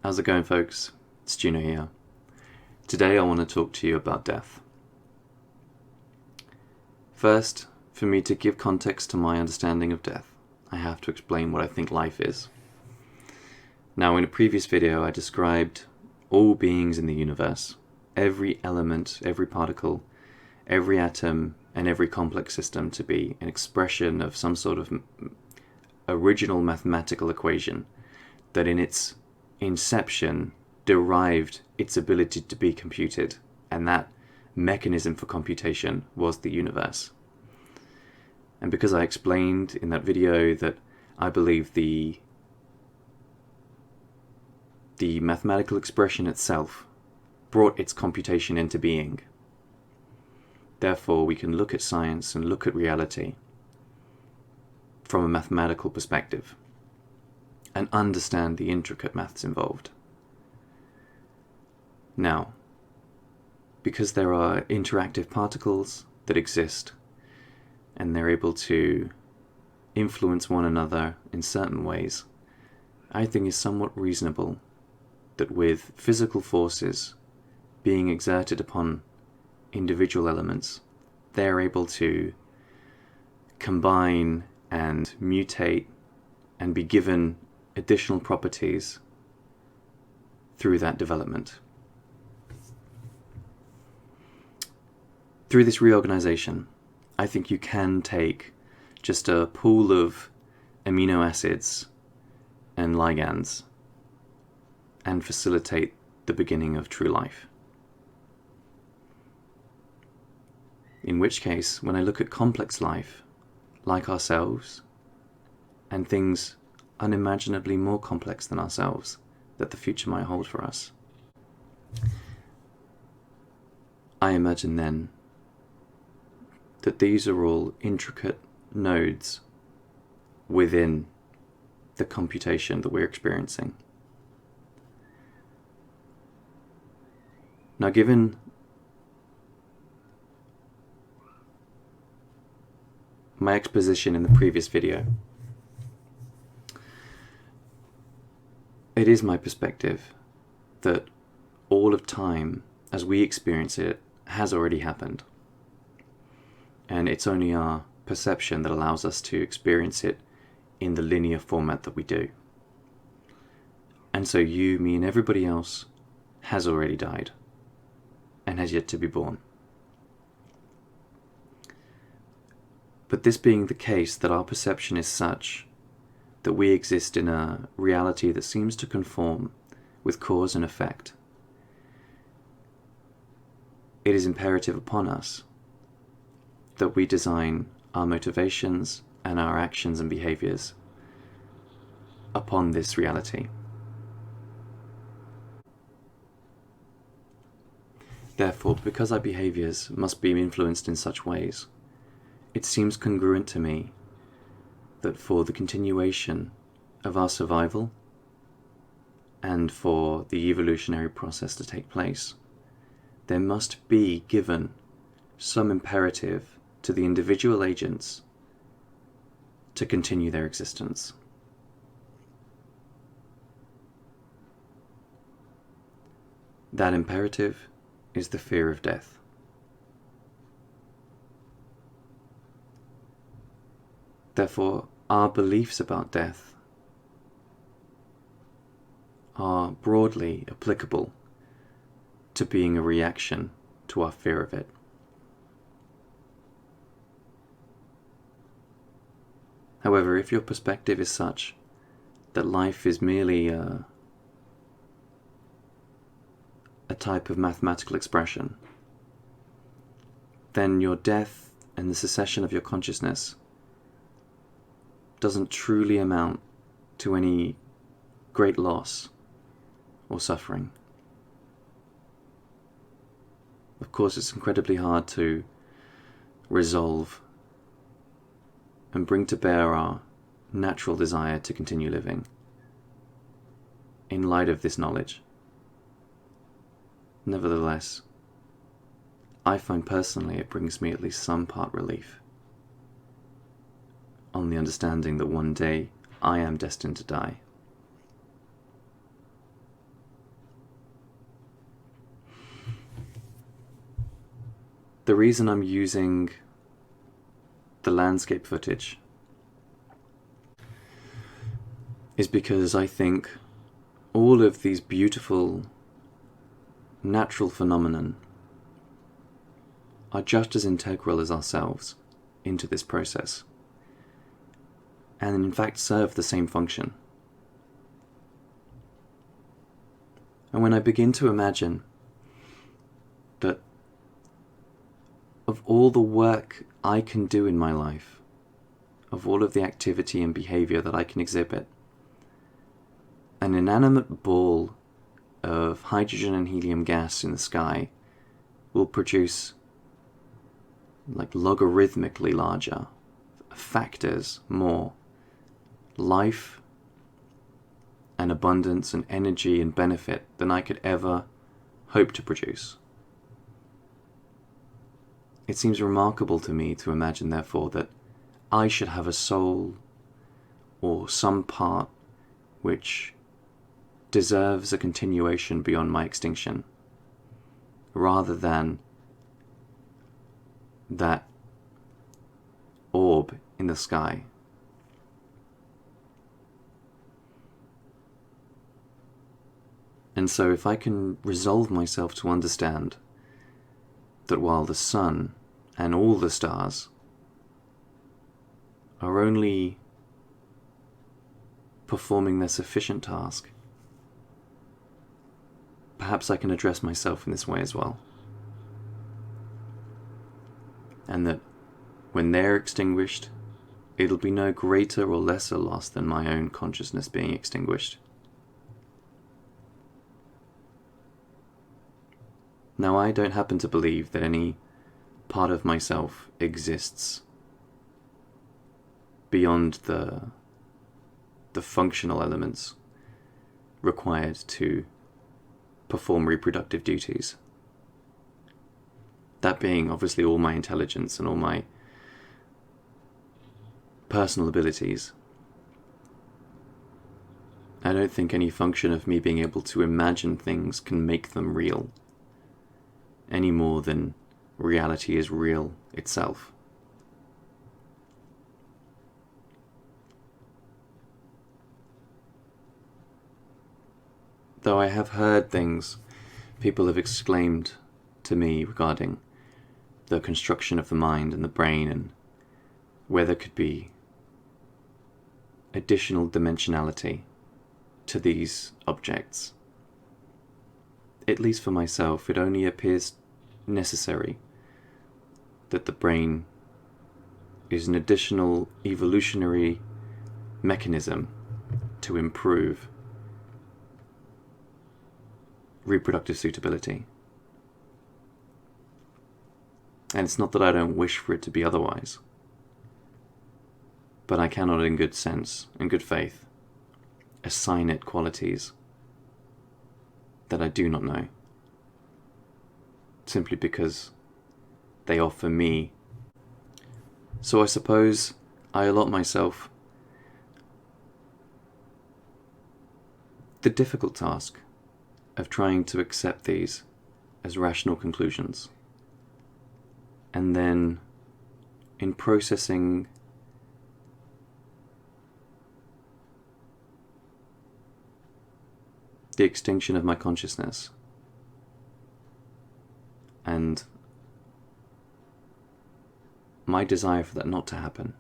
How's it going, folks? It's Juno here. Today I want to talk to you about death. First, for me to give context to my understanding of death, I have to explain what I think life is. Now, in a previous video I described all beings in the universe, every element, every particle, every atom, and every complex system to be an expression of some sort of original mathematical equation that in its inception derived its ability to be computed, and that mechanism for computation was the universe. And because I explained in that video that I believe the mathematical expression itself brought its computation into being, therefore we can look at science and look at reality from a mathematical perspective and understand the intricate maths involved. Now, because there are interactive particles that exist and they're able to influence one another in certain ways, I think it's somewhat reasonable that with physical forces being exerted upon individual elements, they're able to combine and mutate and be given additional properties through that development. Through this reorganization, I think you can take just a pool of amino acids and ligands and facilitate the beginning of true life. In which case, when I look at complex life, like ourselves, and things unimaginably more complex than ourselves that the future might hold for us, I imagine then that these are all intricate nodes within the computation that we're experiencing. Now, given my exposition in the previous video, it is my perspective that all of time, as we experience it, has already happened. And it's only our perception that allows us to experience it in the linear format that we do. And so you, me, and everybody else has already died and has yet to be born. But this being the case, that our perception is such that we exist in a reality that seems to conform with cause and effect, it is imperative upon us that we design our motivations and our actions and behaviors upon this reality. Therefore, because our behaviors must be influenced in such ways, it seems congruent to me that for the continuation of our survival and for the evolutionary process to take place, there must be given some imperative to the individual agents to continue their existence. That imperative is the fear of death. Therefore, our beliefs about death are broadly applicable to being a reaction to our fear of it. However, if your perspective is such that life is merely a type of mathematical expression, then your death and the cessation of your consciousness doesn't truly amount to any great loss or suffering. Of course, it's incredibly hard to resolve and bring to bear our natural desire to continue living in light of this knowledge. Nevertheless, I find personally it brings me at least some part relief on the understanding that one day I am destined to die. the reason I'm using the landscape footage is because I think all of these beautiful natural phenomenon are just as integral as ourselves into this process, and in fact serve the same function. And when I begin to imagine that of all the work I can do in my life, of all of the activity and behavior that I can exhibit, an inanimate ball of hydrogen and helium gas in the sky will produce like logarithmically larger, factors more life and abundance and energy and benefit than I could ever hope to produce. It seems remarkable to me to imagine, therefore, that I should have a soul or some part which deserves a continuation beyond my extinction, rather than that orb in the sky. And so if I can resolve myself to understand that while the sun and all the stars are only performing their sufficient task, perhaps I can address myself in this way as well. And that when they're extinguished, it'll be no greater or lesser loss than my own consciousness being extinguished. Now, I don't happen to believe that any part of myself exists beyond the functional elements required to perform reproductive duties. That being obviously all my intelligence and all my personal abilities. I don't think any function of me being able to imagine things can make them real, any more than reality is real itself. Though I have heard things people have exclaimed to me regarding the construction of the mind and the brain, and where there could be additional dimensionality to these objects. At least for myself, it only appears necessary that the brain is an additional evolutionary mechanism to improve reproductive suitability. And it's not that I don't wish for it to be otherwise, but I cannot in good sense, in good faith, assign it qualities that I do not know, simply because they offer me. So I suppose I allot myself the difficult task of trying to accept these as rational conclusions, and then in processing the extinction of my consciousness and my desire for that not to happen,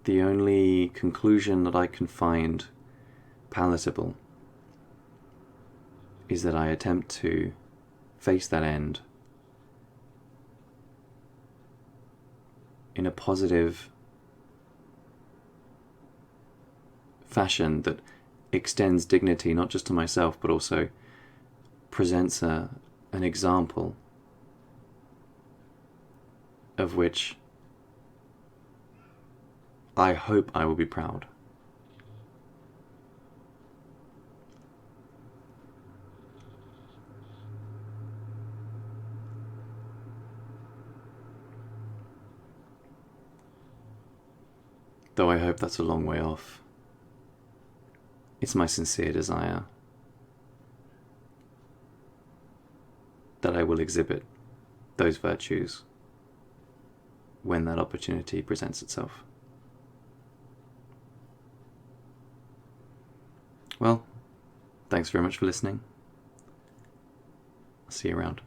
the only conclusion that I can find palatable is that I attempt to face that end in a positive fashion that extends dignity not just to myself, but also presents an example of which I hope I will be proud. Though I hope that's a long way off, it's my sincere desire that I will exhibit those virtues when that opportunity presents itself. Well, thanks very much for listening. I'll see you around.